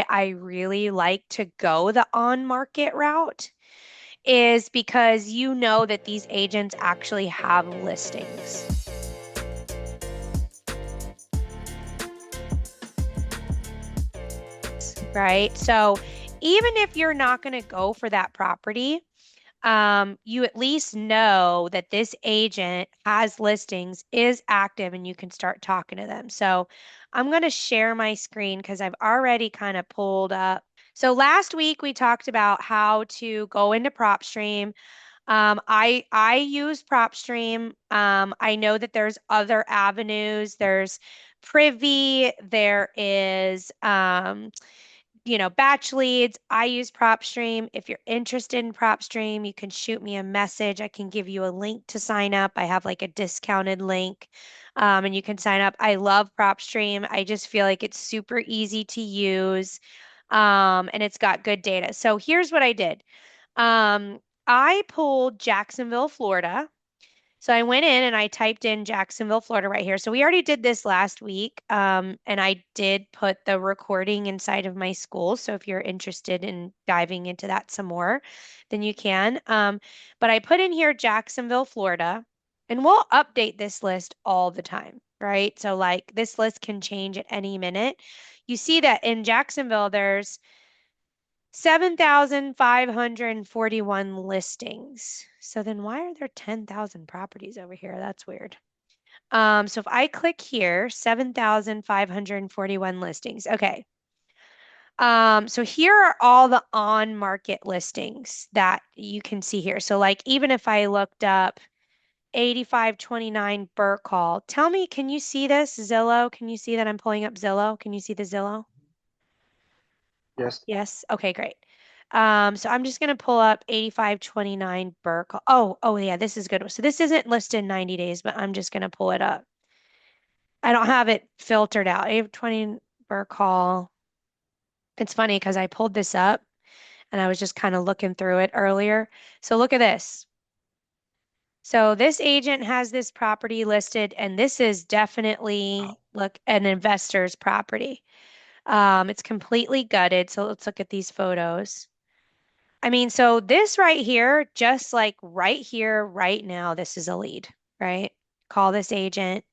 I really like to go the on-market route is because you know that these agents actually have listings, right? So even if you're not going to go for that property, you at least know that this agent has listings, is active, and you can start talking to them. So I'm going to share my screen because I've already kind of pulled up. So last week we talked about how to go into PropStream. I use PropStream. I know that there's other avenues. There's Privy. There is batch leads. I use PropStream. If you're interested in PropStream, you can shoot me a message. I can give you a link to sign up. I have like a discounted link, and you can sign up. I love PropStream. I just feel like it's super easy to use, and it's got good data. So here's what I did. I pulled Jacksonville, Florida. So I went in and I typed in Jacksonville, Florida right here. So we already did this last week. And I did put the recording inside of my school. So if you're interested in diving into that some more, then you can. But I put in here Jacksonville, Florida, and we'll update this list all the time, right? So like this list can change at any minute. You see that in Jacksonville, there's 7,541 listings. So then why are there 10,000 properties over here? That's weird. So if I click here, 7,541 listings. Okay. So here are all the on-market listings that you can see here. So like even if I looked up 8529 Burke Hall, tell me, can you see this? Zillow? Can you see that I'm pulling up Zillow? Can you see the Zillow? Yes. Yes. Okay, great. So I'm just gonna pull up 8529 Burke. Oh yeah, this is good. So this isn't listed in 90 days, but I'm just gonna pull it up. I don't have it filtered out. 820 Burke Hall. It's funny because I pulled this up and I was just kind of looking through it earlier. So look at this. So this agent has this property listed, and this is definitely look an investor's property. It's completely gutted. So let's look at these photos. I mean, so this right here, just like right here, right now, this is a lead, right? Call this agent,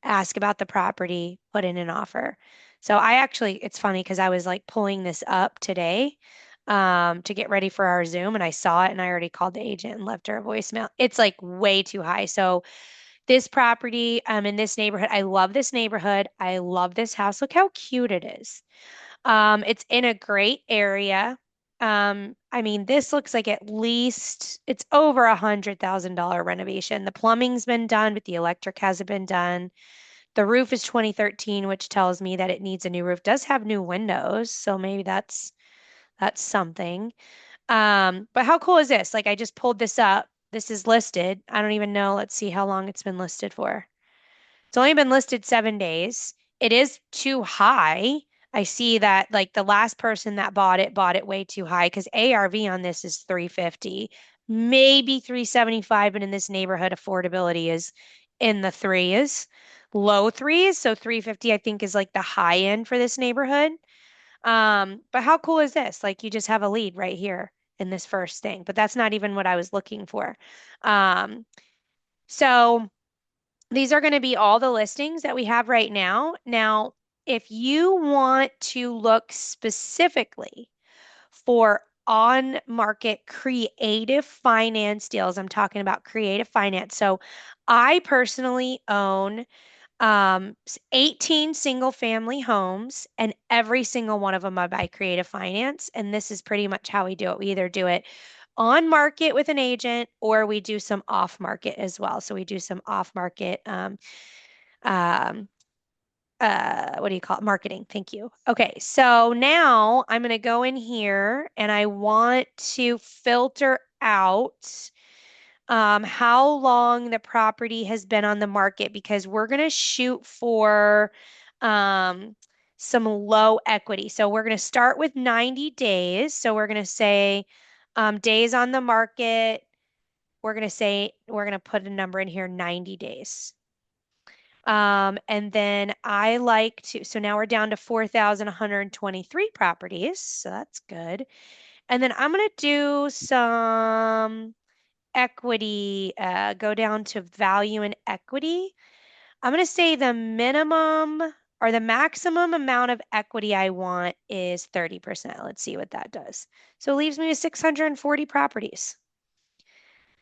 ask about the property, put in an offer. So I actually, it's funny because I was like pulling this up today to get ready for our Zoom and I saw it and I already called the agent and left her a voicemail. It's like way too high. So this property in this neighborhood, I love this neighborhood. I love this house. Look how cute it is. It's in a great area. I mean, this looks like at least it's over $100,000 renovation. The plumbing's been done, but the electric hasn't been done. The roof is 2013, which tells me that it needs a new roof. Does have new windows, so maybe that's something. But how cool is this? Like I just pulled this up. This is listed. I don't even know. Let's see how long it's been listed for. It's only been listed 7 days. It is too high. I see that like the last person that bought it way too high because ARV on this is 350, maybe 375, but in this neighborhood, affordability is in the threes, low threes. So 350, I think, is like the high end for this neighborhood. But how cool is this? Like you just have a lead right here in this first thing, but that's not even what I was looking for. Um, so these are going to be all the listings that we have right now. Now, if you want to look specifically for on market creative finance deals, I'm talking about creative finance. So I personally own 18 single family homes, and every single one of them I buy creative finance. And this is pretty much how we do it. We either do it on market with an agent or we do some off market as well. So we do some off market, um, what do you call it? Marketing. Thank you. Okay. So now I'm going to go in here and I want to filter out how long the property has been on the market because we're going to shoot for um, some low equity. So we're going to start with 90 days. So we're going to say days on the market. We're going to say, we're going to put a number in here, 90 days. And then I like to, so now we're down to 4,123 properties. So that's good. And then I'm going to do some equity, go down to value and equity. I'm going to say the minimum or the maximum amount of equity I want is 30%. Let's see what that does. So it leaves me with 640 properties.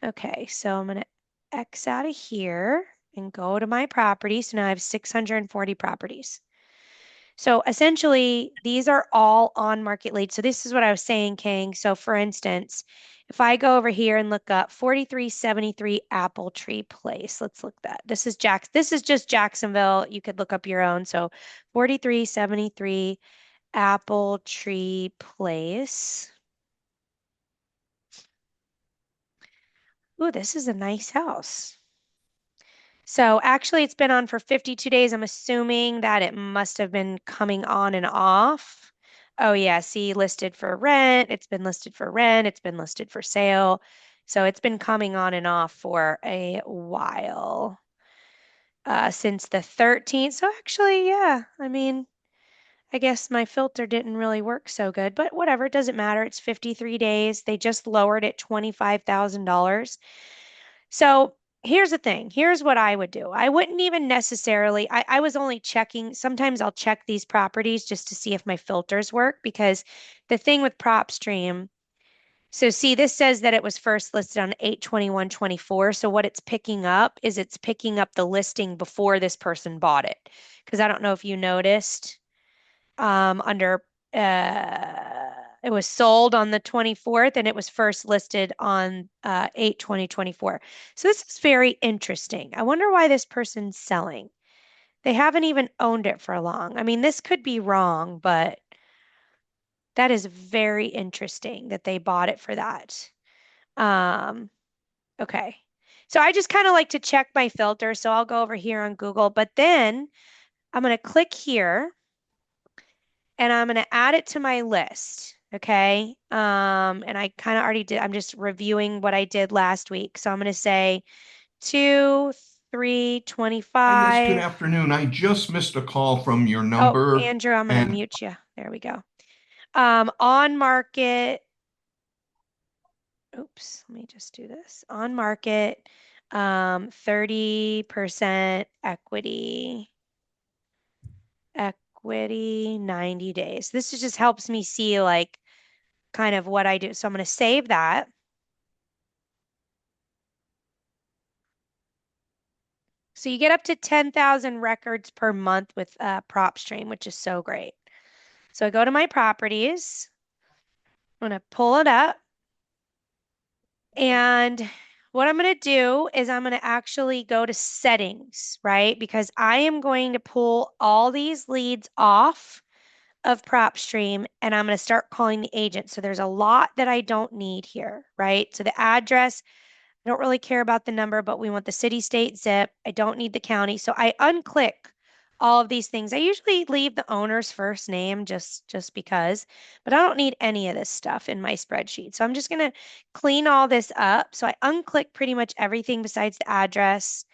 Okay, so I'm going to X out of here and go to my property. So now I have 640 properties. So essentially, these are all on market leads. So this is what I was saying, King. So for instance, if I go over here and look up 4373 Apple Tree Place, let's look that. This is just Jacksonville. You could look up your own. So 4373 Apple Tree Place. Ooh, this is a nice house. So actually, it's been on for 52 days. I'm assuming that it must have been coming on and off. Oh, yeah. See, listed for rent. It's been listed for rent. It's been listed for sale. So it's been coming on and off for a while, since the 13th. So actually, yeah, I mean, I guess my filter didn't really work so good, but whatever. It doesn't matter. It's 53 days. They just lowered it $25,000. So here's the thing. Here's what I would do. I wouldn't even necessarily, I was only checking. Sometimes I'll check these properties just to see if my filters work because the thing with PropStream, so see, this says that it was first listed on 8/21/24. So what it's picking up is it's picking up the listing before this person bought it. Because I don't know if you noticed, under it was sold on the 24th and it was first listed on 8/20/24. So this is very interesting. I wonder why this person's selling. They haven't even owned it for long. I mean, this could be wrong, but that is very interesting that they bought it for that. Um, okay. So I just kind of like to check my filter. So I'll go over here on Google, but then I'm going to click here and I'm going to add it to my list. Okay. And I kind of already did, I'm just reviewing what I did last week. So I'm going to say 2, 3, Hi, yes, good 25. afternoon. I just missed a call from your Oh, number Andrew, I'm going to and mute you. There we go. On market. Oops, let me just do this. On market, 30% equity, 90 days. Just helps me see like kind of what I do. So I'm going to save that. So you get up to 10,000 records per month with PropStream, which is so great. So I go to my properties. I'm going to pull it up. And what I'm going to do is I'm going to actually go to settings, right? Because I am going to pull all these leads off of PropStream and I'm going to start calling the agent. So there's a lot that I don't need here, right? So the address, I don't really care about the number, but we want the city, state, zip. I don't need the county. So I unclick all of these things. I usually leave the owner's first name just because, but I don't need any of this stuff in my spreadsheet. So I'm just going to clean all this up. So I unclick pretty much everything besides the address.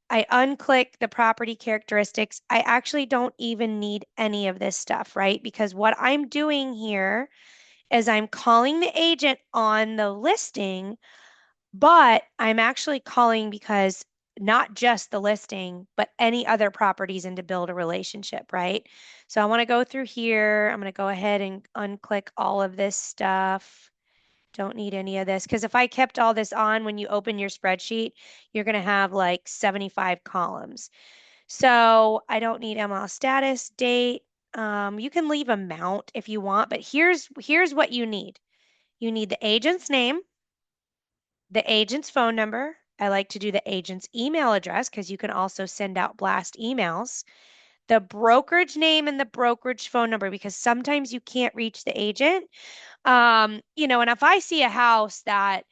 I unclick the property characteristics. I actually don't even need any of this stuff, right? Because what I'm doing here is I'm calling the agent on the listing, but I'm actually calling because not just the listing, but any other properties and to build a relationship, right? So I want to go through here. I'm going to go ahead and unclick all of this stuff. Don't need any of this because if I kept all this on when you open your spreadsheet, you're going to have like 75 columns. So I don't need MLS status, date. You can leave amount if you want, but here's what you need. You need the agent's name, the agent's phone number. I like to do the agent's email address because you can also send out blast emails. The brokerage name and the brokerage phone number because sometimes you can't reach the agent. And if I see a house that,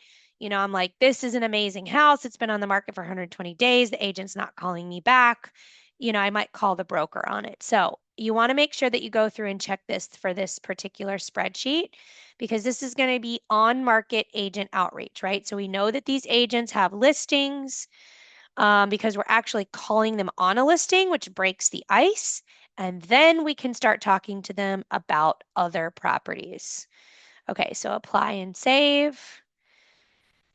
I'm like, this is an amazing house. It's been on the market for 120 days. The agent's not calling me back. I might call the broker on it. So you want to make sure that you go through and check this for this particular spreadsheet because this is going to be on market agent outreach, right? So we know that these agents have listings. because we're actually calling them on a listing, which breaks the ice. And then we can start talking to them about other properties. Okay, so apply and save.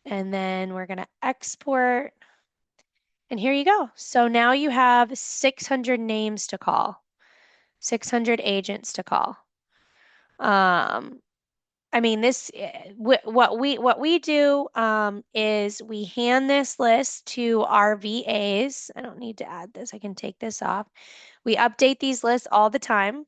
And then we're going to export. And here you go. So now you have 600 names to call, 600 agents to call. Um, I mean, what we do is we hand this list to our VAs. I don't need to add this. I can take this off. We update these lists all the time.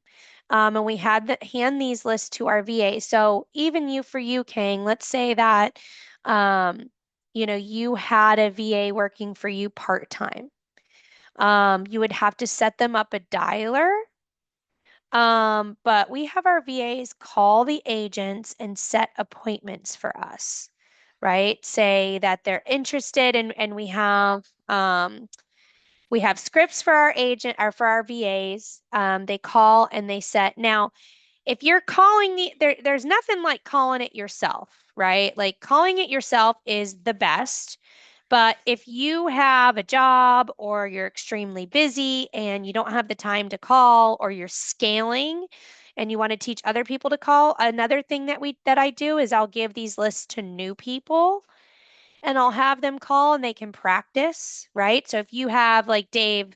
And we hand these lists to our VA. So even for you, Kang, let's say that um, you had a VA working for you part-time. You would have to set them up a dialer. But we have our VAs call the agents and set appointments for us, right? Say that they're interested and we have scripts for our agent or for our VAs. They call and they set. Now, if you're calling there's nothing like calling it yourself, right? Like calling it yourself is the best. But if you have a job or you're extremely busy and you don't have the time to call or you're scaling and you want to teach other people to call, another thing that I do is I'll give these lists to new people and I'll have them call and they can practice, right? So if you have like Dave,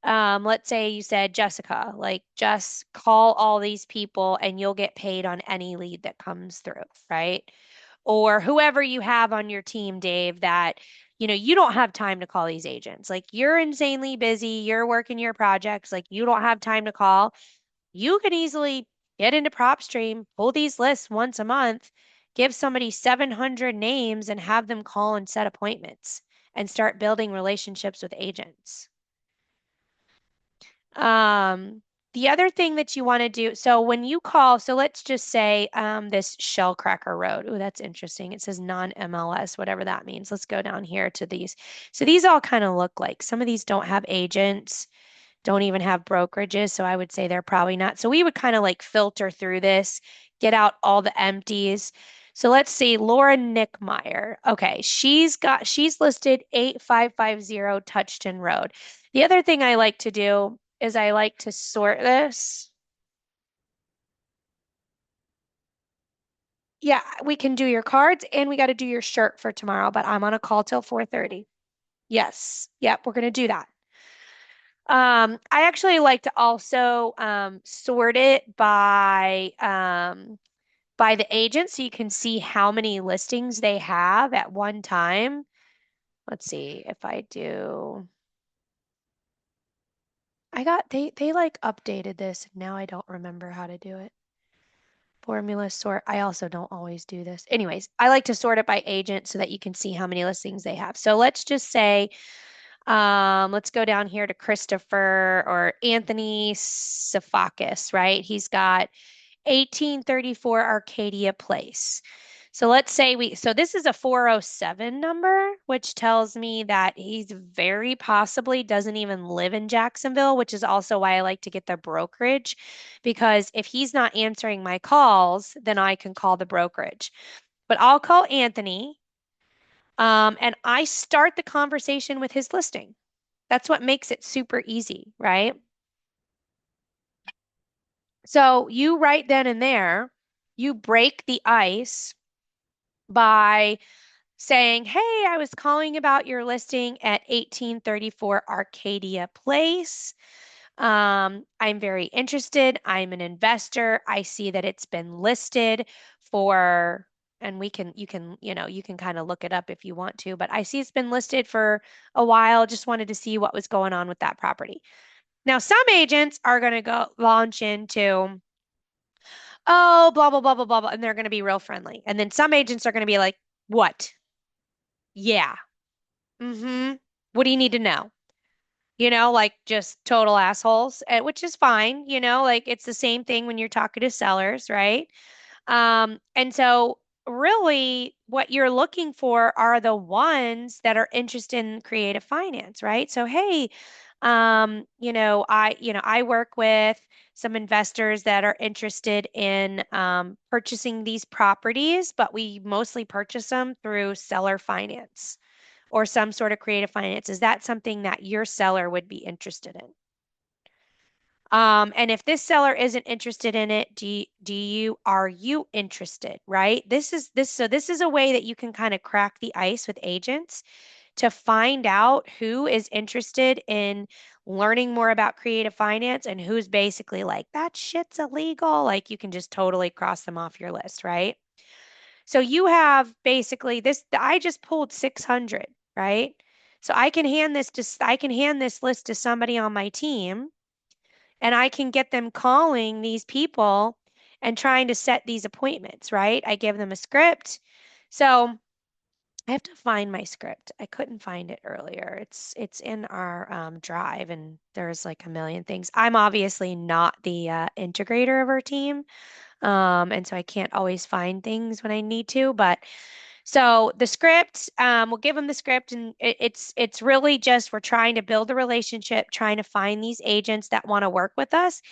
let's say you said Jessica, like just call all these people and you'll get paid on any lead that comes through, right? Or whoever you have on your team, Dave, that you don't have time to call these agents. Like you're insanely busy, you're working your projects, like you don't have time to call. You can easily get into PropStream, pull these lists once a month, give somebody 700 names and have them call and set appointments and start building relationships with agents. Um, the other thing that you want to do, so when you call, so let's just say this Shellcracker Road. Oh, that's interesting. It says non-MLS, whatever that means. Let's go down here to these. So these all kind of look like some of these don't have agents, don't even have brokerages. So I would say they're probably not. So we would kind of like filter through this, get out all the empties. So let's see, Laura Nickmeyer. Okay, she's listed 8550 Touchton Road. The other thing I like to do is I like to sort this. Yeah, we can do your cards and we got to do your shirt for tomorrow, but I'm on a call till 4:30. Yes. Yep, we're going to do that. I actually like to also sort it by the agent so you can see how many listings they have at one time. Let's see if I do. They like updated this and now I don't remember how to do it. Formula sort. I also don't always do this. Anyways, I like to sort it by agent so that you can see how many listings they have. So let's just say, let's go down here to Christopher or Anthony Safakis, right? He's got 1834 Arcadia Place. So let's say so this is a 407 number, which tells me that he's very possibly doesn't even live in Jacksonville, which is also why I like to get the brokerage, because if he's not answering my calls, then I can call the brokerage. But I'll call Anthony, and I start the conversation with his listing. That's what makes it super easy, right? So you right then and there, you break the ice by saying, "Hey, I was calling about your listing at 1834 Arcadia Place. I'm very interested. I'm an investor. I see that it's been listed for, and you can kind of look it up if you want to, but I see it's been listed for a while. Just wanted to see what was going on with that property." Now, some agents are going to go launch into, oh, blah, blah, blah, blah, blah, blah, and they're going to be real friendly. And then some agents are going to be like, what? Yeah. Mm-hmm. What do you need to know? Like just total assholes, which is fine. Like it's the same thing when you're talking to sellers, right? And so really what you're looking for are the ones that are interested in creative finance, right? So, hey, I work with some investors that are interested in purchasing these properties, but we mostly purchase them through seller finance. or some sort of creative finance. Is that something that your seller would be interested in? And if this seller isn't interested in it, are you interested, right? This is a way that you can kind of crack the ice with agents to find out who is interested in learning more about creative finance and who's basically like, that shit's illegal. Like you can just totally cross them off your list, right? So you have basically this, I just pulled 600, right? So I can hand this list to somebody on my team and I can get them calling these people and trying to set these appointments, right? I give them a script. So I have to find my script. I couldn't find it earlier. It's in our drive, and there's like a million things. I'm obviously not the integrator of our team, and so I can't always find things when I need to. But so the script, we'll give them the script, and it's really just we're trying to build a relationship, trying to find these agents that want to work with us.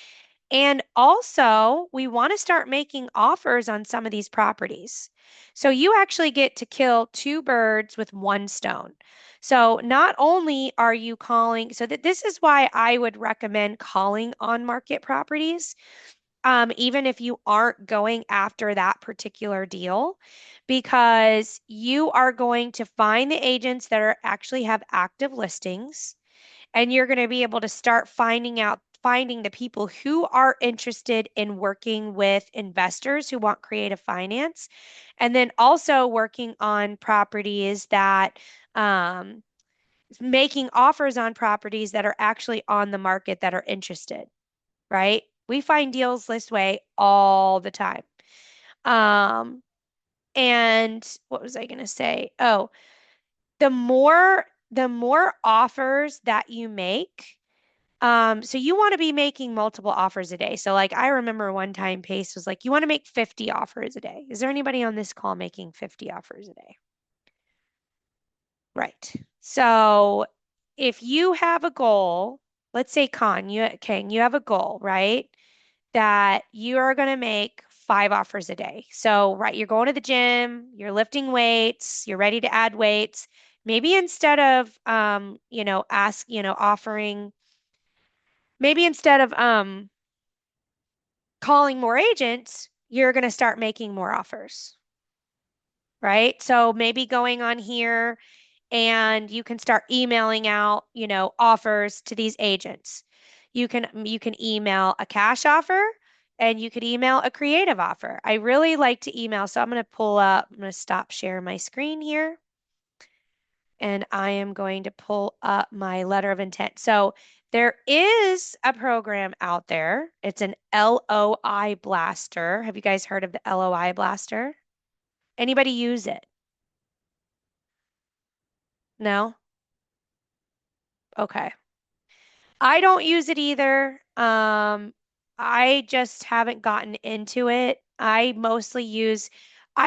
And also, we want to start making offers on some of these properties. So you actually get to kill two birds with one stone. So not only are you calling, so that this is why I would recommend calling on market properties, even if you aren't going after that particular deal, because you are going to find the agents that are actually have active listings and you're going to be able to start finding the people who are interested in working with investors who want creative finance, and then also working on properties that um, making offers on properties that are actually on the market that are interested, right? We find deals this way all the time. Um, and what was I going to say? Oh, the more offers that you make, so you want to be making multiple offers a day. So like I remember one time Pace was like, you want to make 50 offers a day. Is there anybody on this call making 50 offers a day? Right. So if you have a goal, let's say King, you have a goal, right? That you are going to make 5 offers a day. So, right, you're going to the gym, you're lifting weights, you're ready to add weights. Maybe instead of offering, maybe instead of calling more agents, you're going to start making more offers, right? So maybe going on here and you can start emailing out, offers to these agents. You can email a cash offer and you could email a creative offer. I really like to email, so I'm going to stop sharing my screen here and I am going to pull up my letter of intent. So there is a program out there. It's an LOI blaster. Have you guys heard of the LOI blaster? Anybody use it? No? Okay. I don't use it either. I just haven't gotten into it. I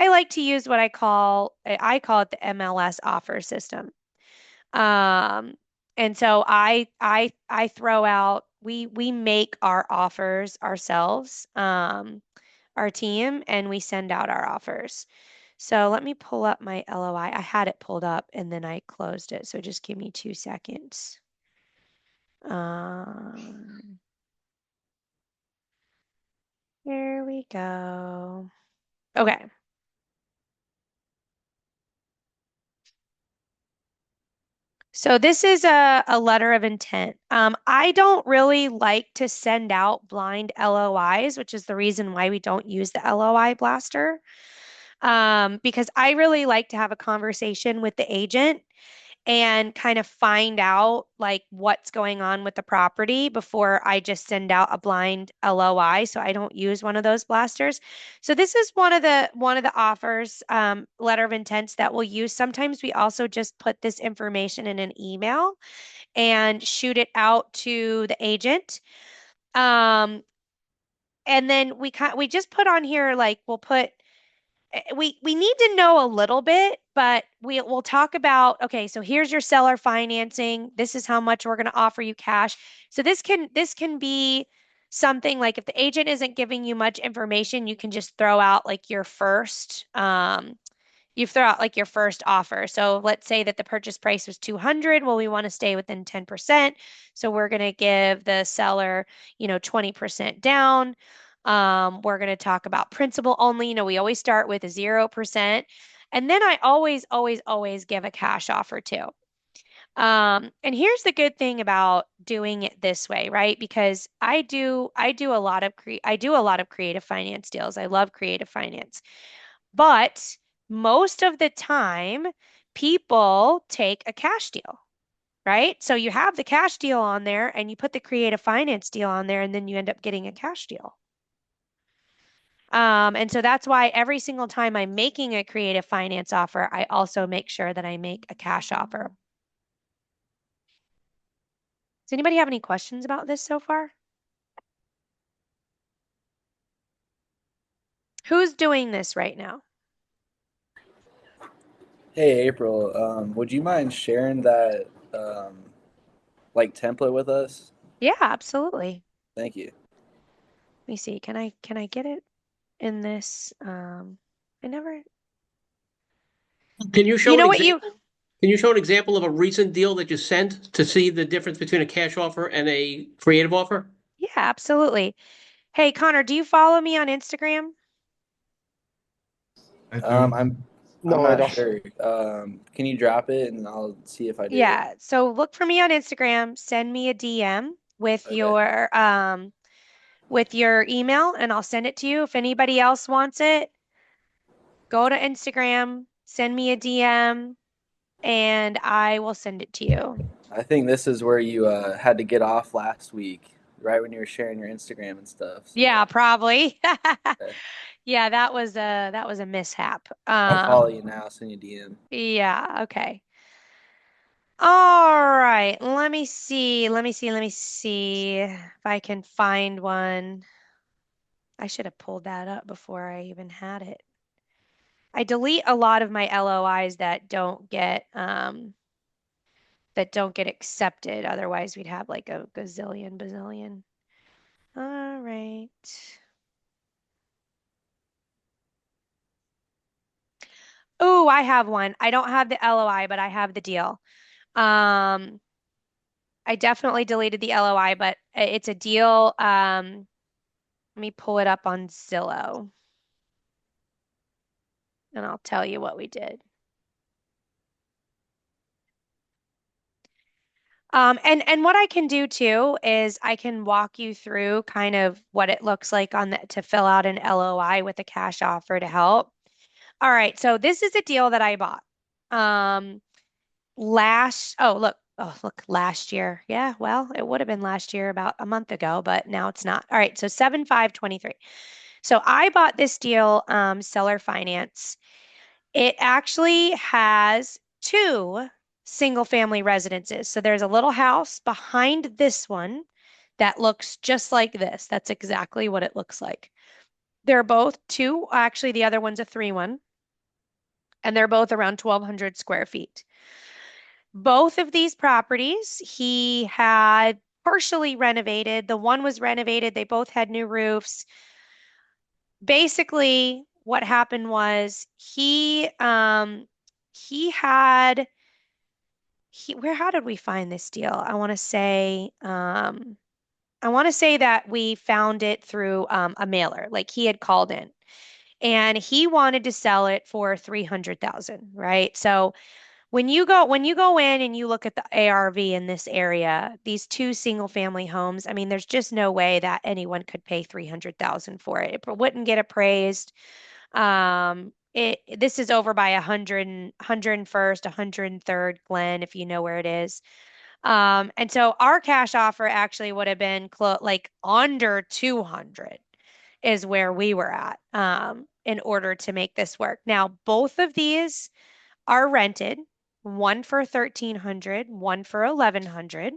like to use what I call it the MLS offer system. Um, and so I throw out, we make our offers ourselves, our team, and we send out our offers. So let me pull up my LOI. I had it pulled up and then I closed it. So just give me 2 seconds. Um, Here we go. Okay. So this is a letter of intent. I don't really like to send out blind LOIs, which is the reason why we don't use the LOI blaster. Because I really like to have a conversation with the agent and kind of find out like what's going on with the property before I just send out a blind LOI. So I don't use one of those blasters. So this is one of the offers, letter of intents that we'll use. Sometimes we also just put this information in an email and shoot it out to the agent. Um, and then we just put on here like we'll put we need to know a little bit, but we'll talk about, okay, so here's your seller financing. This is how much we're going to offer you cash. So this can be something like if the agent isn't giving you much information, you can just throw out like your first You throw out like your first offer. So let's say that the purchase price was 200. Well, we want to stay within 10%. So we're going to give the seller, 20% down. We're going to talk about principal only. We always start with a 0%. And then I always, always, always give a cash offer too. And here's the good thing about doing it this way, right? Because I do a lot of I do a lot of creative finance deals. I love creative finance. But most of the time, people take a cash deal, right? So you have the cash deal on there and you put the creative finance deal on there, and then you end up getting a cash deal. And so that's why every single time I'm making a creative finance offer, I also make sure that I make a cash offer. Does anybody have any questions about this so far? Who's doing this right now? Hey April, would you mind sharing that like template with us? Yeah, absolutely. Thank you. Let me see. Can I get it in this? I never. Can you You show an know what you example? Can you show an example of a recent deal that you sent to see the difference between a cash offer and a creative offer? Yeah, absolutely. Hey, Connor, do you follow me on Instagram? I Um, do. I'm No, I not don't. sure. Can you drop it and I'll see if I do? Yeah. So look for me on Instagram, send me a DM Okay. with your email and I'll send it to you. If anybody else wants it, go to Instagram, send me a DM and I will send it to you. I think this is where you had to get off last week, right when you were sharing your Instagram and stuff. Yeah, So probably. okay. Yeah, that was a mishap. I'll follow you now, send you a DM. Yeah, okay. All right, let me see if I can find one. I should have pulled that up before I even had it. I delete a lot of my LOIs that don't get accepted. Otherwise, we'd have like a gazillion bazillion. All right. Oh, I have one. I don't have the LOI, but I have the deal. Um, I definitely deleted the LOI, but it's a deal. Let me pull it up on Zillow and I'll tell you what we did. And what I can do too is I can walk you through kind of what it looks like on to fill out an LOI with a cash offer to help. All right, so this is a deal that I bought. Um, look, last year. Yeah, well, it would have been last year about a month ago, but now it's not. All right, so 7/5/23. So I bought this deal, seller finance. It actually has two single family residences. So there's a little house behind this one that looks just like this. That's exactly what it looks like. They're both two, actually, the other one's a 3-1, and they're both around 1,200 square feet. Both of these properties he had partially renovated. The one was renovated, they both had new roofs. Basically, what happened was he had how did we find this deal? I want to say that we found it through a mailer. Like he had called in and he wanted to sell it for 300,000, right? So when you go in and you look at the ARV in this area, these two single family homes, I mean, there's just no way that anyone could pay 300,000 for it. It wouldn't get appraised. This is over by 101st, 103rd Glen, if you know where it is. And so our cash offer actually would have been like under 200 is where we were at, in order to make this work. Now, both of these are rented, one for 1,300, one for 1,100.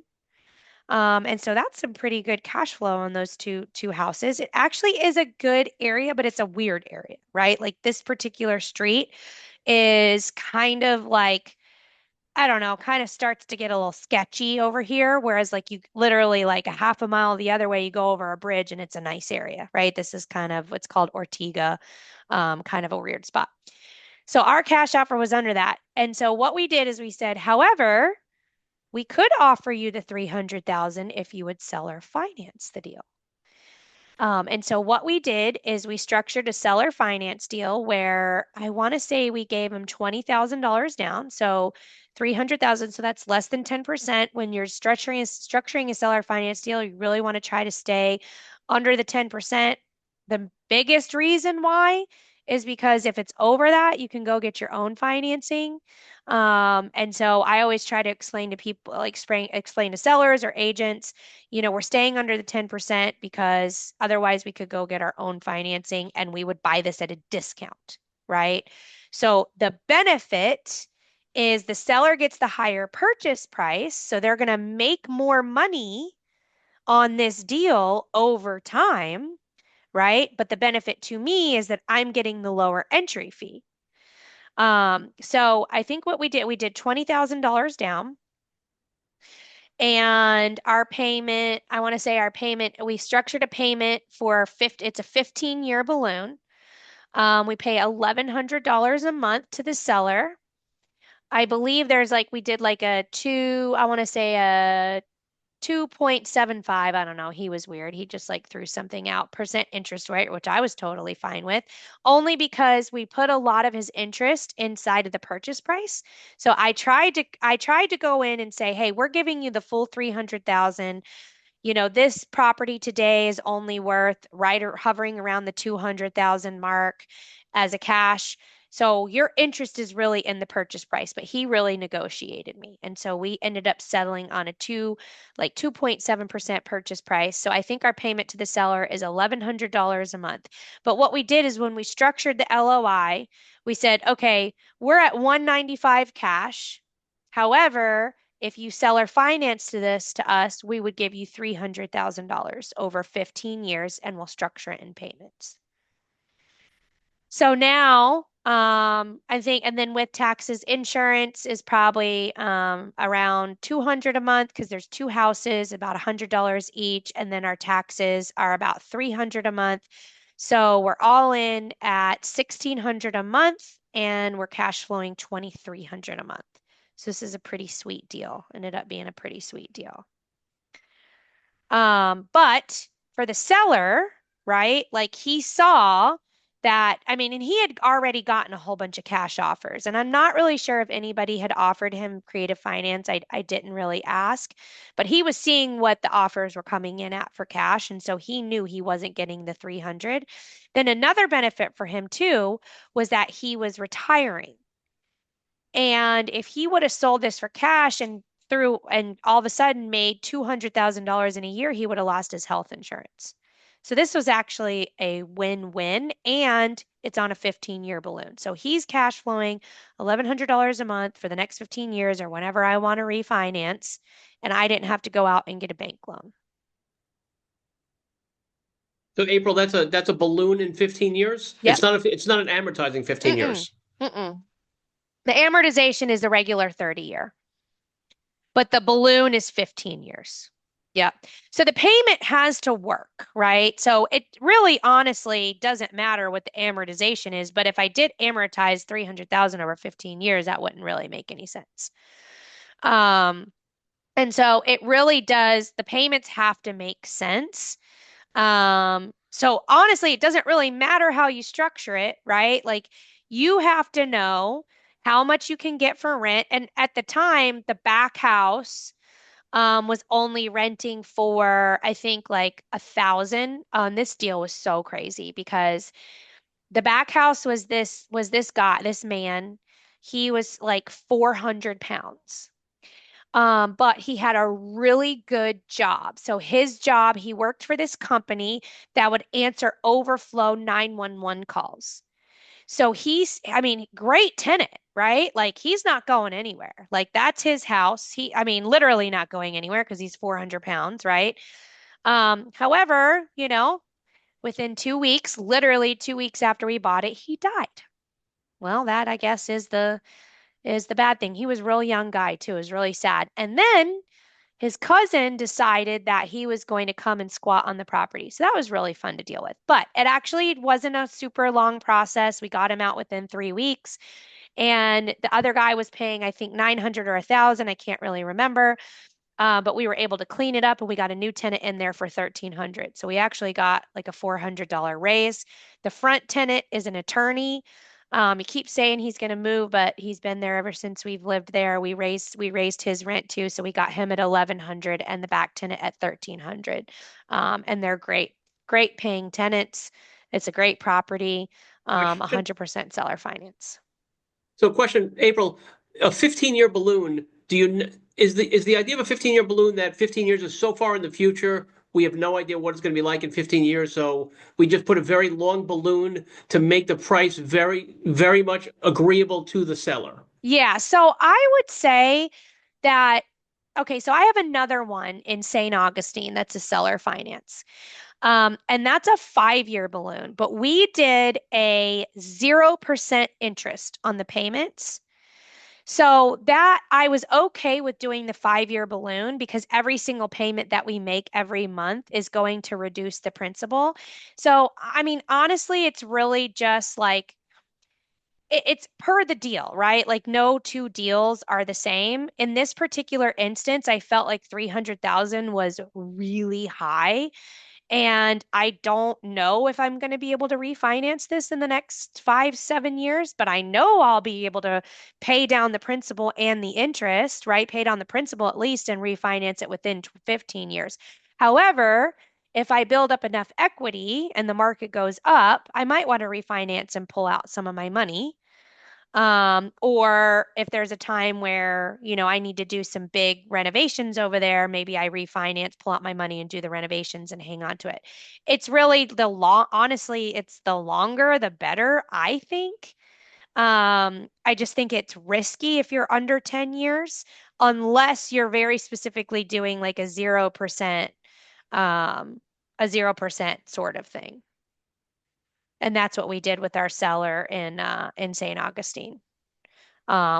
And so that's some pretty good cash flow on those two houses. It actually is a good area, but it's a weird area, right? Like this particular street is kind of like, I don't know, kind of starts to get a little sketchy over here. Whereas like you literally like a half a mile the other way, you go over a bridge and it's a nice area, right? This is kind of what's called Ortega, kind of a weird spot. So our cash offer was under that. And so what we did is we said, however, we could offer you the 300,000 if you would seller finance the deal. And so what we did is we structured a seller finance deal where I want to say we gave him $20,000 down. So 300,000. So that's less than 10%. When you're structuring a seller finance deal, you really want to try to stay under the 10%. The biggest reason why is because if it's over that, you can go get your own financing. And so I always try to explain to people, like explain to sellers or agents, we're staying under the 10% because otherwise we could go get our own financing and we would buy this at a discount, right? So the benefit is the seller gets the higher purchase price. So they're going to make more money on this deal over time, right? But the benefit to me is that I'm getting the lower entry fee. So I think what we did $20,000 down. And our payment, I want to say our payment, we structured a payment for 50, it's a 15-year balloon. We pay $1,100 a month to the seller. I believe there's like, we did like I want to say a 2.75. I don't know. He was weird. He just like threw something out, percent interest rate, which I was totally fine with, only because we put a lot of his interest inside of the purchase price. So I tried to go in and say, hey, we're giving you the full 300,000. This property today is only worth right or hovering around the 200,000 mark as a cash. So your interest is really in the purchase price, but he really negotiated me. And so we ended up settling on a 2.7% purchase price. So I think our payment to the seller is $1,100 a month. But what we did is when we structured the LOI, we said, okay, we're at 195 cash. However, if you seller finance to us, we would give you $300,000 over 15 years and we'll structure it in payments. So now, I think, and then with taxes, insurance is probably around 200 a month because there's two houses, about $100 each, and then our taxes are about 300 a month. So we're all in at 1,600 a month, and we're cash flowing 2,300 a month. So this is a pretty sweet deal. Ended up being a pretty sweet deal. But for the seller, right? Like he saw that, I mean, and he had already gotten a whole bunch of cash offers. And I'm not really sure if anybody had offered him creative finance. I didn't really ask, but he was seeing what the offers were coming in at for cash. And so he knew he wasn't getting the 300. Then another benefit for him too was that he was retiring. And if he would have sold this for cash and all of a sudden made $200,000 in a year, he would have lost his health insurance. So this was actually a win-win, and it's on a 15-year balloon. So he's cash flowing $1,100 a month for the next 15 years or whenever I want to refinance, and I didn't have to go out and get a bank loan. So April, that's a balloon in 15 years? Yep. It's not an amortizing 15 years. Mm-mm. The amortization is the regular 30-year, but the balloon is 15 years. Yeah. So the payment has to work, right? So it really honestly doesn't matter what the amortization is, but if I did amortize 300,000 over 15 years, that wouldn't really make any sense. And so it really does, the payments have to make sense. So honestly, it doesn't really matter how you structure it, right? Like you have to know how much you can get for rent. And at the time, the back house was only renting for, I think, like 1,000. This deal was so crazy because the back house was this man. He was like 400 pounds. But he had a really good job. So his job, he worked for this company that would answer overflow 911 calls. So I mean, great tenant, right? Like he's not going anywhere. Like that's his house. I mean, literally not going anywhere because he's 400 pounds, right? However, within 2 weeks, literally 2 weeks after we bought it, he died. Well, that I guess is the bad thing. He was a real young guy too. It was really sad. And then His cousin decided that he was going to come and squat on the property. So that was really fun to deal with. But it actually wasn't a super long process. We got him out within 3 weeks. And the other guy was paying, I think, 900 or 1,000. I can't really remember. But we were able to clean it up and we got a new tenant in there for 1,300. So we actually got like a $400 raise. The front tenant is an attorney. He keeps saying he's going to move, but he's been there ever since we've lived there. We raised his rent too, so we got him at 1,100 and the back tenant at 1,300. And they're great paying tenants. It's a great property. Question. 100% seller finance. So question, April, a 15-year balloon, is the idea of a 15-year balloon that 15 years is so far in the future, we have no idea what it's going to be like in 15 years, so we just put a very long balloon to make the price very, very much agreeable to the seller? Yeah, so I would say that, okay, so I have another one in St. Augustine that's a seller finance. And that's a 5-year balloon, but we did a 0% interest on the payments. So that I was okay with doing the 5-year balloon because every single payment that we make every month is going to reduce the principal. So, I mean, honestly, it's really just like it's per the deal, right? Like no two deals are the same. In this particular instance, I felt like 300,000 was really high. And I don't know if I'm going to be able to refinance this in the next 5, 7 years, but I know I'll be able to pay down the principal and the interest, right? Pay down the principal at least and refinance it within 15 years. However, if I build up enough equity and the market goes up, I might want to refinance and pull out some of my money. Or if there's a time where, I need to do some big renovations over there, maybe I refinance, pull out my money and do the renovations and hang on to it. It's really honestly, it's the longer, the better, I think. I just think it's risky if you're under 10 years, unless you're very specifically doing like um, a 0% sort of thing. And that's what we did with our seller in St. Augustine.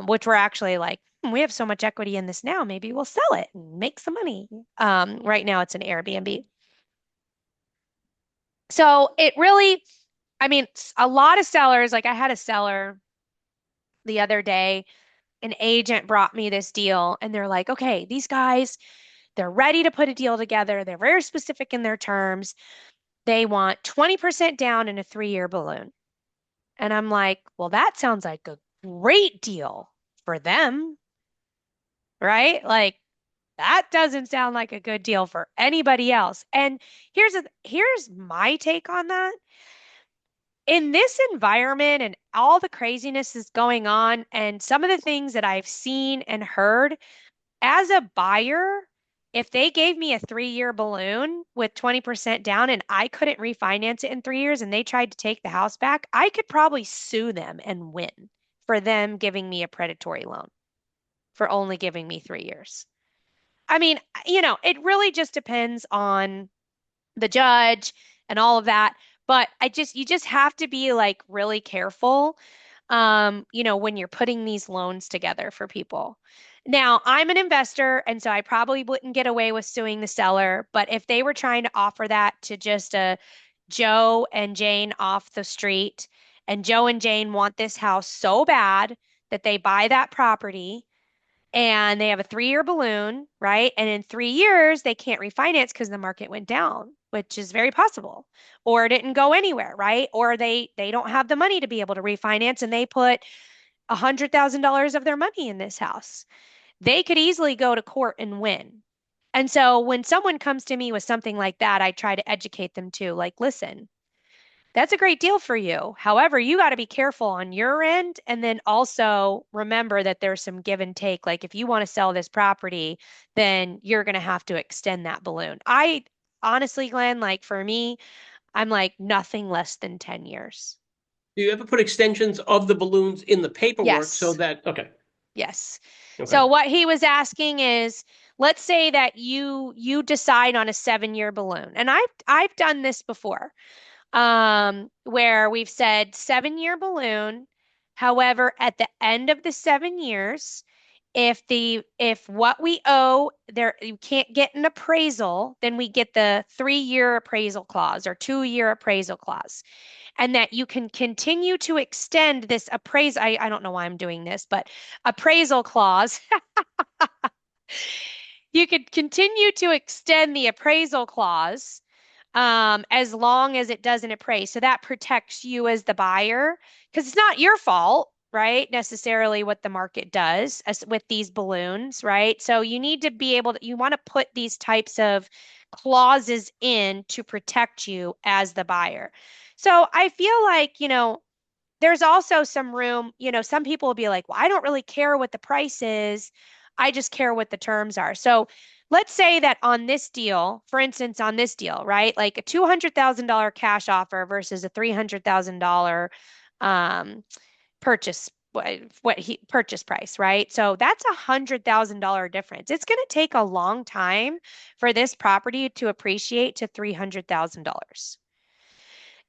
Which we're actually like, we have so much equity in this now, maybe we'll sell it and make some money. Right now it's an Airbnb. So it really, I mean, a lot of sellers, like I had a seller the other day, an agent brought me this deal and they're like, okay, these guys, they're ready to put a deal together. They're very specific in their terms. They want 20% down in a 3-year balloon. And I'm like, well, that sounds like a great deal for them, right? Like that doesn't sound like a good deal for anybody else. And here's my take on that. In this environment and all the craziness is going on and some of the things that I've seen and heard as a buyer, if they gave me a 3-year balloon with 20% down and I couldn't refinance it in 3 years and they tried to take the house back, I could probably sue them and win for them giving me a predatory loan for only giving me 3 years. I mean, it really just depends on the judge and all of that. But you just have to be like really careful, when you're putting these loans together for people. Now, I'm an investor, and so I probably wouldn't get away with suing the seller. But if they were trying to offer that to just a Joe and Jane off the street, and Joe and Jane want this house so bad that they buy that property and they have a 3-year balloon, right? And in 3 years, they can't refinance because the market went down, which is very possible, or it didn't go anywhere, right? Or they don't have the money to be able to refinance, and they put $100,000 of their money in this house. They could easily go to court and win. And so when someone comes to me with something like that, I try to educate them too. Like, listen, that's a great deal for you. However, you got to be careful on your end. And then also remember that there's some give and take. Like if you want to sell this property, then you're going to have to extend that balloon. I honestly, Glenn, like for me, I'm like nothing less than 10 years. Do you ever put extensions of the balloons in the paperwork so Yes. that, okay, Yes. okay. So what he was asking is, let's say that you decide on a 7-year balloon. And I've done this before. Where we've said 7-year balloon. However, at the end of the 7 years, If what we owe there, you can't get an appraisal, then we get the 3-year appraisal clause or 2-year appraisal clause, and that you can continue to extend this appraisal. I don't know why I'm doing this, but appraisal clause. You could continue to extend the appraisal clause as long as it doesn't appraise. So that protects you as the buyer because it's not your fault, right? Necessarily what the market does as with these balloons, right? So you need to be able to, you want to put these types of clauses in to protect you as the buyer. So I feel like, there's also some room, some people will be like, well, I don't really care what the price is. I just care what the terms are. So let's say that on this deal, for instance, on this deal, right? Like a $200,000 cash offer versus a $300,000 um, purchase what he purchase price, right? So that's $100,000 difference. It's going to take a long time for this property to appreciate to $300,000.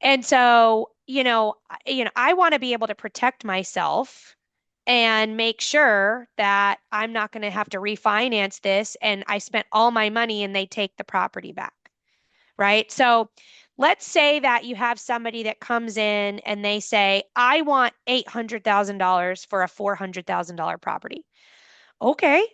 And so, I want to be able to protect myself and make sure that I'm not going to have to refinance this and I spent all my money and they take the property back, right? So let's say that you have somebody that comes in and they say, I want $800,000 for a $400,000 property. Okay,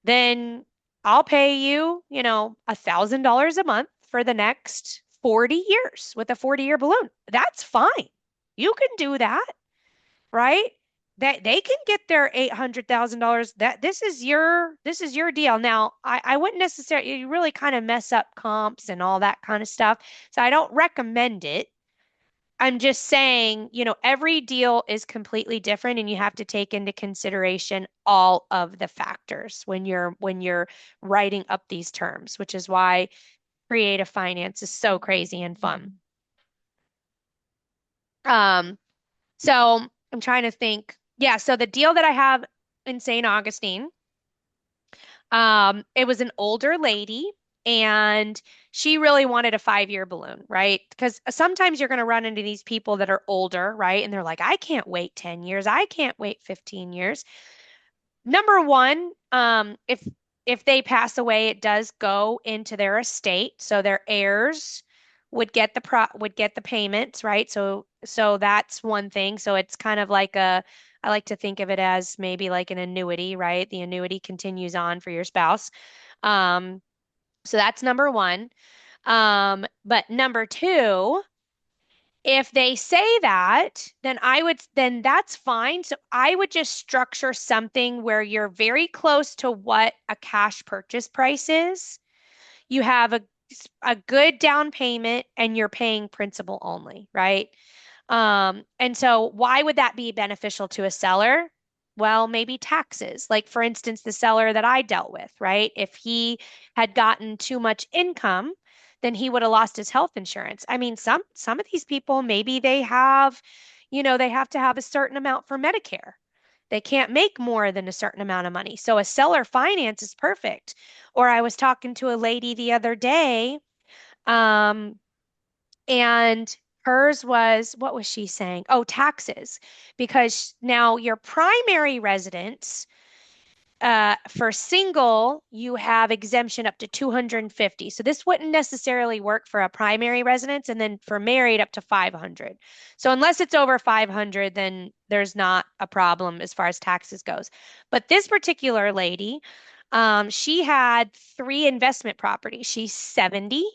then I'll pay you, $1,000 a month for the next 40 years with a 40-year balloon. That's fine. You can do that, right? That they can get their $800,000. That this is your deal. Now, I wouldn't necessarily, you really kind of mess up comps and all that kind of stuff. So I don't recommend it. I'm just saying, every deal is completely different and you have to take into consideration all of the factors when you're writing up these terms, which is why creative finance is so crazy and fun. So I'm trying to think. Yeah, so the deal that I have in St. Augustine, it was an older lady and she really wanted a 5-year balloon, right? Because sometimes you're going to run into these people that are older, right? And they're like, I can't wait 10 years. I can't wait 15 years. Number one, if they pass away, it does go into their estate, so their heirs would get the payments, right? So that's one thing. So it's kind of like I like to think of it as maybe like an annuity, right? The annuity continues on for your spouse. Um, so that's number one. But number two, if they say that, then that's fine. So I would just structure something where you're very close to what a cash purchase price is. You have a good down payment and you're paying principal only, right? And so why would that be beneficial to a seller? Well, maybe taxes. Like for instance, the seller that I dealt with, right? If he had gotten too much income, then he would have lost his health insurance. I mean, some of these people, maybe they have to have a certain amount for Medicare. They can't make more than a certain amount of money. So a seller finance is perfect. Or I was talking to a lady the other day, um, and hers was, what was she saying? Oh, taxes. Because now your primary residence, for single, you have exemption up to 250. So this wouldn't necessarily work for a primary residence, and then for married up to 500. So unless it's over 500, then there's not a problem as far as taxes goes. But this particular lady, she had 3 investment properties. She's 70.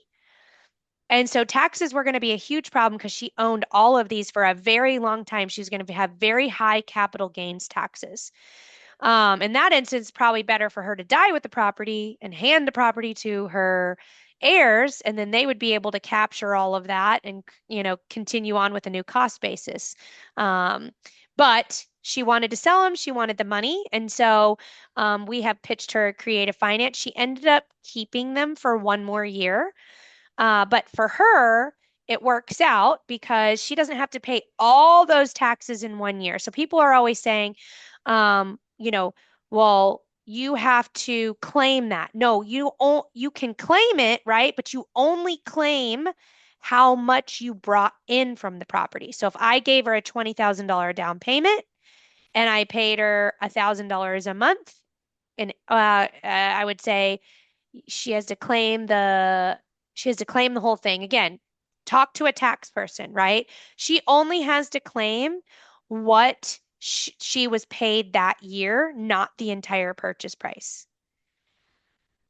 And so taxes were going to be a huge problem because she owned all of these for a very long time. She's going to have very high capital gains taxes. In that instance, probably better for her to die with the property and hand the property to her heirs, and then they would be able to capture all of that and, continue on with a new cost basis. But she wanted to sell them. She wanted the money. And so we have pitched her creative finance. She ended up keeping them for 1 more year. But for her, it works out because she doesn't have to pay all those taxes in 1 year. So people are always saying, um, you know, well, you have to claim that. No, you can claim it, right? But you only claim how much you brought in from the property. So if I gave her a $20,000 down payment and I paid her $1,000 a month. And I would say she has to claim the whole thing. Again, talk to a tax person, right? She only has to claim what she was paid that year, not the entire purchase price.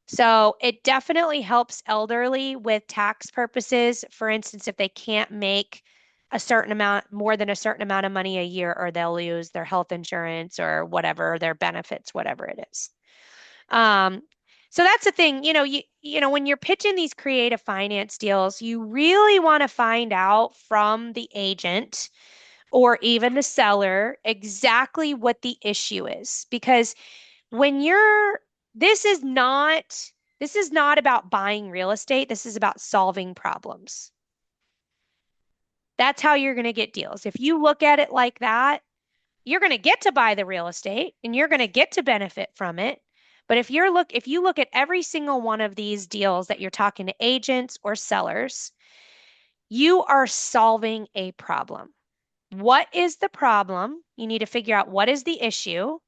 So it definitely helps elderly with tax purposes. For instance, if they can't make a certain amount, more than a certain amount of money a year, or they'll lose their health insurance or whatever, their benefits, whatever it is. Um, so that's the thing, when you're pitching these creative finance deals, you really want to find out from the agent or even the seller exactly what the issue is. Because when you're, this is not, this is not about buying real estate. This is about solving problems. That's how you're going to get deals. If you look at it like that, you're going to get to buy the real estate and you're going to get to benefit from it. But if you look at every single one of these deals that you're talking to agents or sellers, you are solving a problem. What is the problem? You need to figure out what is the issue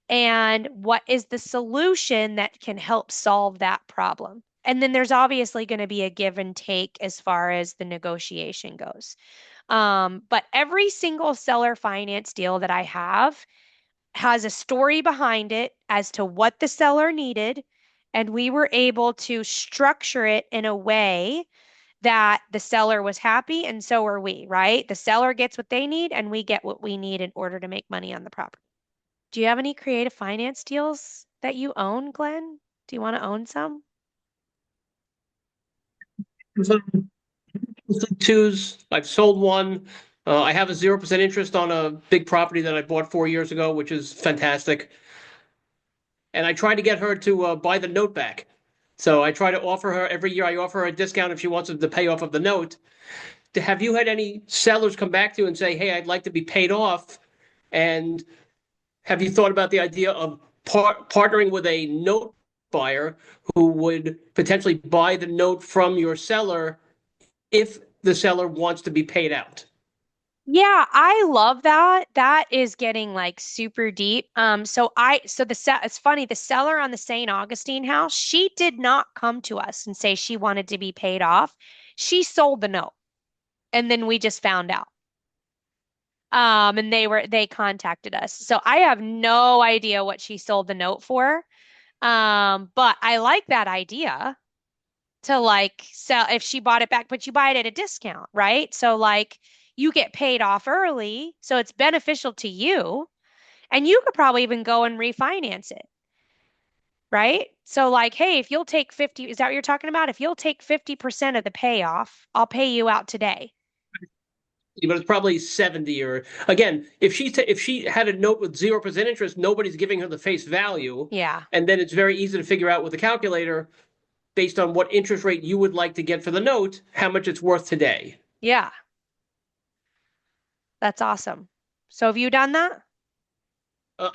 and what is the solution that can help solve that problem. And then there's obviously going to be a give and take as far as the negotiation goes. But every single seller finance deal that I have has a story behind it as to what the seller needed. And we were able to structure it in a way that the seller was happy, and so are we, right? The seller gets what they need, and we get what we need in order to make money on the property. Do you have any creative finance deals that you own, Glenn? Do you want to own some? Twos. I've sold one. I have a 0% interest on a big property that I bought 4 years ago, which is fantastic. And I try to get her to buy the note back. So I try to offer her every year. I offer her a discount if she wants the payoff of the note. Have you had any sellers come back to you and say, "Hey, I'd like to be paid off"? And have you thought about the idea of partnering with a note buyer who would potentially buy the note from your seller if the seller wants to be paid out? Yeah, I love that. That is getting like super deep. It's funny, the seller on the St. Augustine house, she did not come to us and say she wanted to be paid off. She sold the note, and then we just found out. And they contacted us. So I have no idea what she sold the note for. But I like that idea to like sell if she bought it back, but you buy it at a discount, right? So like you get paid off early, so it's beneficial to you, and you could probably even go and refinance it, right? So like, hey, if you'll take 50, is that what you're talking about? If you'll take 50% of the payoff, I'll pay you out today. But it's probably 70. Or again, if she had a note with 0% interest, nobody's giving her the face value. Yeah. And then it's very easy to figure out with the calculator based on what interest rate you would like to get for the note, how much it's worth today. Yeah. That's awesome. So have you done that?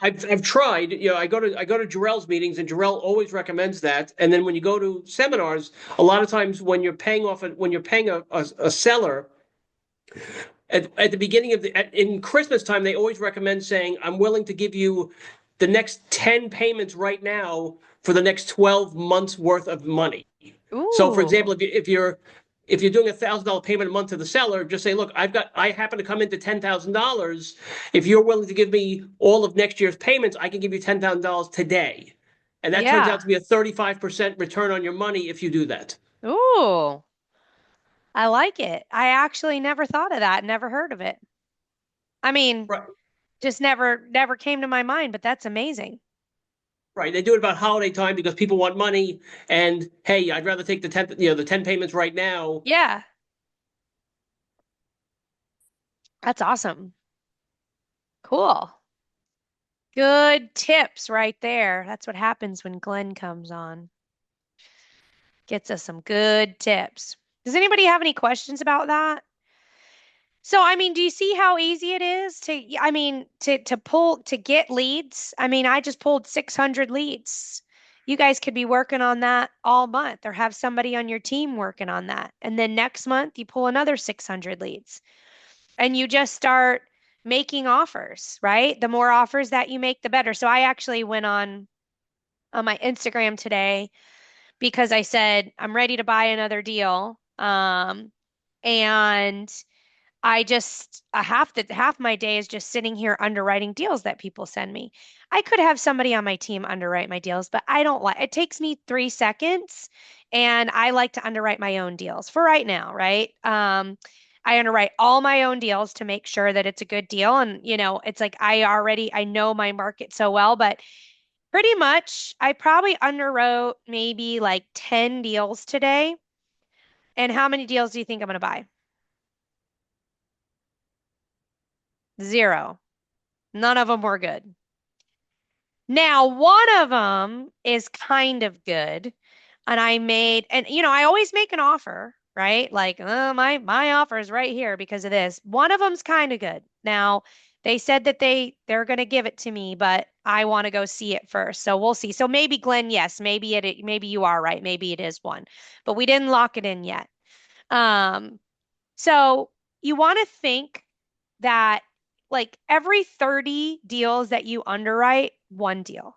I've tried. I go to Jarrell's meetings, and Jarrell always recommends that. And then when you go to seminars, a lot of times when you're paying a seller at the beginning of in Christmas time, they always recommend saying, "I'm willing to give you the next 10 payments right now for the next 12 months worth of money." Ooh. So, for example, if you're doing $1,000 payment a month to the seller, just say, "Look, I happen to come into $10,000. If you're willing to give me all of next year's payments, I can give you $10,000 today." And that turns out to be a 35% return on your money if you do that. Ooh. I like it. I actually never thought of that, never heard of it. I mean, Right. just never came to my mind, but that's amazing. Right. They do it about holiday time because people want money. And hey, I'd rather take the 10 payments right now. Yeah. That's awesome. Cool. Good tips right there. That's what happens when Glenn comes on. Gets us some good tips. Does anybody have any questions about that? So, I mean, do you see how easy it is to get leads? I mean, I just pulled 600 leads. You guys could be working on that all month or have somebody on your team working on that. And then next month you pull another 600 leads. And you just start making offers, right? The more offers that you make, the better. So I actually went on my Instagram today because I said I'm ready to buy another deal. And I just half my day is just sitting here underwriting deals that people send me. I could have somebody on my team underwrite my deals, but I don't like it takes me 3 seconds and I like to underwrite my own deals for right now, right? I underwrite all my own deals to make sure that it's a good deal. And, it's like I know my market so well, but pretty much I probably underwrote maybe like 10 deals today. And how many deals do you think I'm going to buy? Zero. None of them were good. Now, one of them is kind of good. And I always make an offer, right? Like, my offer is right here because of this. One of them's kind of good. Now, they said that they're going to give it to me, but I want to go see it first. So we'll see. So maybe Glenn, yes, maybe you are right. Maybe it is one, but we didn't lock it in yet. Um, so you want to think that like every 30 deals that you underwrite, one deal.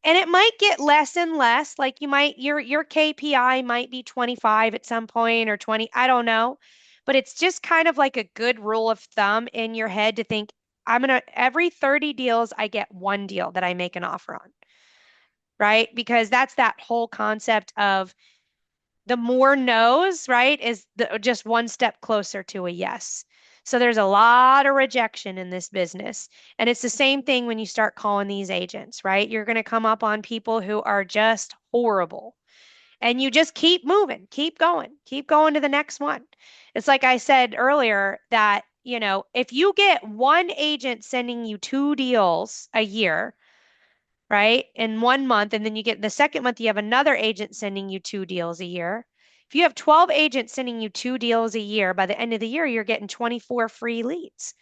And it might get less and less. Like your KPI might be 25 at some point or 20, I don't know. But it's just kind of like a good rule of thumb in your head to think every 30 deals I get one deal that I make an offer on, right? Because that's that whole concept of the more no's, right, is just one step closer to a yes. So there's a lot of rejection in this business. And it's the same thing when you start calling these agents, right? You're going to come up on people who are just horrible. And you just keep moving, keep going to the next one. It's like I said earlier that, if you get one agent sending you 2 deals a year, right? In 1 month, and then you get the second month, you have another agent sending you 2 deals a year. If you have 12 agents sending you 2 deals a year, by the end of the year, you're getting 24 free leads.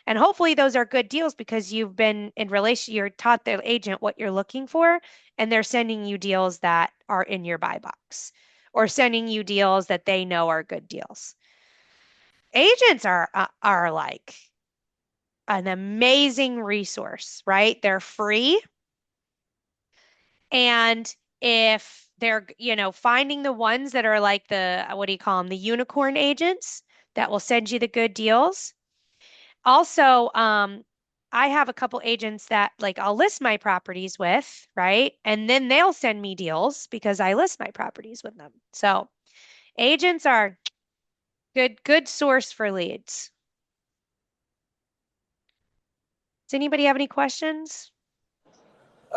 And hopefully those are good deals because you've been in relation, you're taught the agent what you're looking for, and they're sending you deals that are in your buy box or sending you deals that they know are good deals. Agents are like an amazing resource, right? They're free. And if they're, finding the ones that are like what do you call them? The unicorn agents that will send you the good deals. Also, I have a couple agents that like I'll list my properties with, right? And then they'll send me deals because I list my properties with them. So agents are good source for leads. Does anybody have any questions?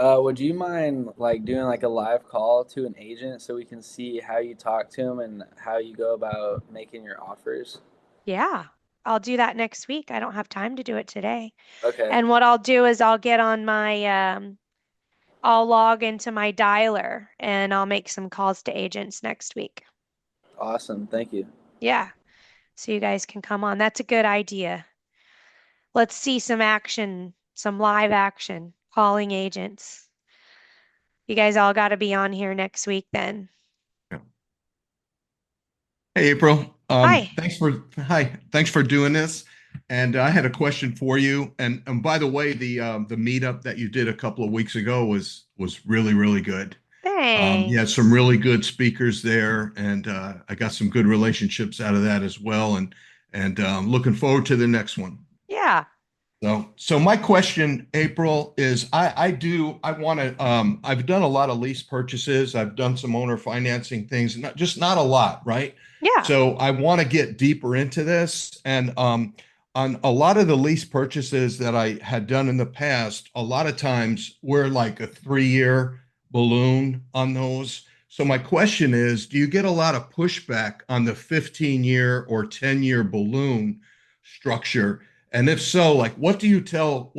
Would you mind like doing like a live call to an agent so we can see how you talk to him and how you go about making your offers? Yeah, I'll do that next week. I don't have time to do it today. Okay, And what I'll do is I'll log into my dialer and I'll make some calls to agents next week. awesome. Thank you. Yeah, so you guys can come on. That's a good idea. Let's see some action, some live action, calling agents. You guys all got to be on here next week then. Yeah. Hey, April. Hi. Thanks for doing this. And I had a question for you. And by the way, the meetup that you did a couple of weeks ago was really, really good. You had some Thanks. really good speakers there, and I got some good relationships out of that as well. And looking forward to the next one. Yeah. So my question, April, is I want to I've done a lot of lease purchases. I've done some owner financing things, not a lot, right? Yeah. So I want to get deeper into this. And on a lot of the lease purchases that I had done in the past, a lot of times we're like a 3-year balloon on those. So my question is, do you get a lot of pushback on the 15-year or 10-year balloon structure? And if so, like, what do you tell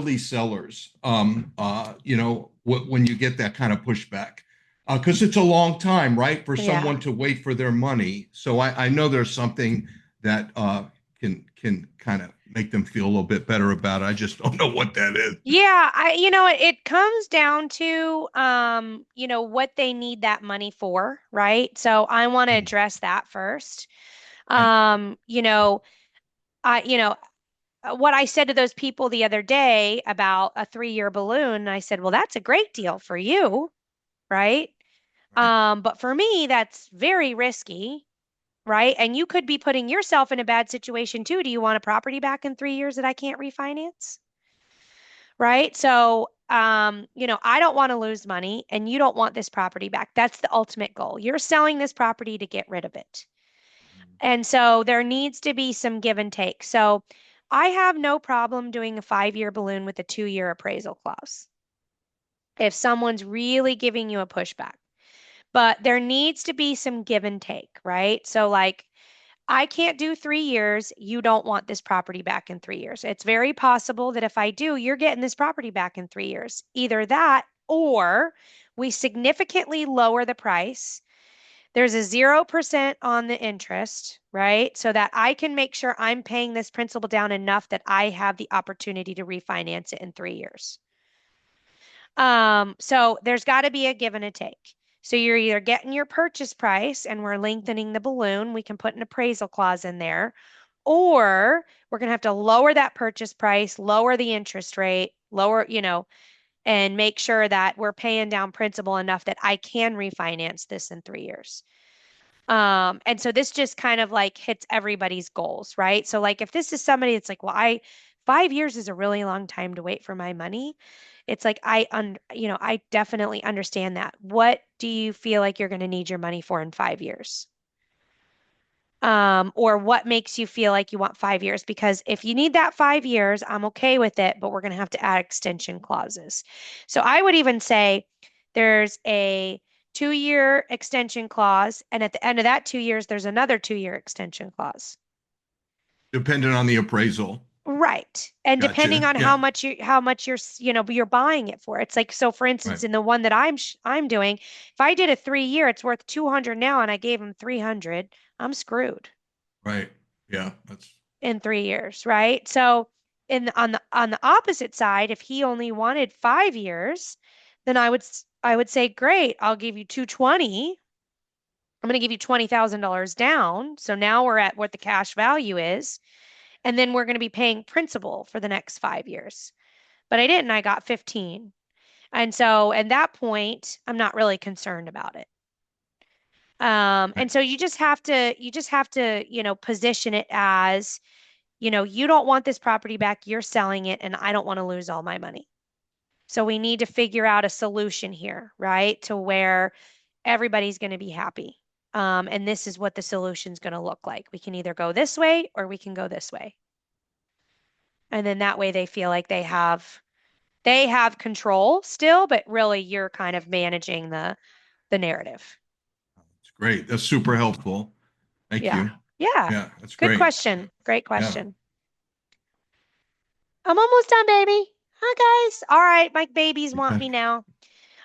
these sellers, when you get that kind of pushback? Because it's a long time, right, for Yeah. someone to wait for their money. So I know there's something that can kind of make them feel a little bit better about it. I just don't know what that is. Yeah, it comes down to what they need that money for, right? So I want to Hmm. address that first. Yeah. Um, you know, I, you know, what I said to those people the other day about a 3-year balloon, I said, well, that's a great deal for you, right? Right. But for me, that's very risky, right? And you could be putting yourself in a bad situation too. Do you want a property back in 3 years that I can't refinance? Right? So, I don't want to lose money and you don't want this property back. That's the ultimate goal. You're selling this property to get rid of it. And so there needs to be some give and take. So I have no problem doing a 5-year balloon with a 2-year appraisal clause if someone's really giving you a pushback. But there needs to be some give and take, right? So, like, I can't do 3 years. You don't want this property back in 3 years. It's very possible that if I do, you're getting this property back in 3 years. Either that or we significantly lower the price. There's a 0% on the interest, right? So that I can make sure I'm paying this principal down enough that I have the opportunity to refinance it in 3 years. So there's got to be a give and a take. So you're either getting your purchase price and we're lengthening the balloon, we can put an appraisal clause in there, or we're going to have to lower that purchase price, lower the interest rate, and make sure that we're paying down principal enough that I can refinance this in 3 years. And so this just kind of like hits everybody's goals, right? So like if this is somebody that's like, well, 5 years is a really long time to wait for my money. It's like I definitely understand that. What do you feel like you're going to need your money for in 5 years? Or what makes you feel like you want 5 years? Because if you need that 5 years, I'm okay with it, but we're going to have to add extension clauses. So I would even say there's a 2-year extension clause, and at the end of that 2 years, there's another 2-year extension clause. Depending on the appraisal. Right. And depending Gotcha. on Yeah. how much you're buying it for. It's like, so for instance, Right. in the one that I'm doing, if I did a 3-year, it's worth 200 now and I gave him 300, I'm screwed Right. Yeah. That's in 3 years, right? So on the opposite side, if he only wanted 5 years, then I would say, great, I'll give you 220. I'm going to give you $20,000 down. So now we're at what the cash value is. And then we're going to be paying principal for the next 5 years. But I didn't, I got 15. And so at that point, I'm not really concerned about it. right. And so you just have to, position it as, you don't want this property back, you're selling it, and I don't want to lose all my money. So we need to figure out a solution here, right? To where everybody's going to be happy. And this is what the solution's going to look like. We can either go this way or we can go this way. And then that way they feel like they have control still, but really you're kind of managing the narrative. It's great. That's super helpful. Thank Yeah. you. Yeah. Yeah, that's Good great. question. Great Yeah. question. I'm almost done, baby. Hi, guys. All right, my babies want me now.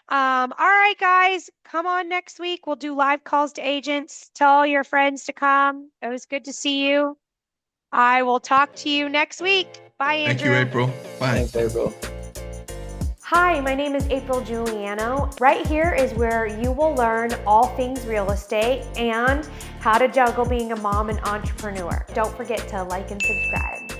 All right, guys, come on next week. We'll do live calls to agents. Tell all your friends to come. It was good to see you. I will talk to you next week. Bye, Thank you, Andrew. April. Bye. Thanks, April. Hi, my name is April Giuliano. Right here is where you will learn all things real estate and how to juggle being a mom and entrepreneur. Don't forget to like and subscribe.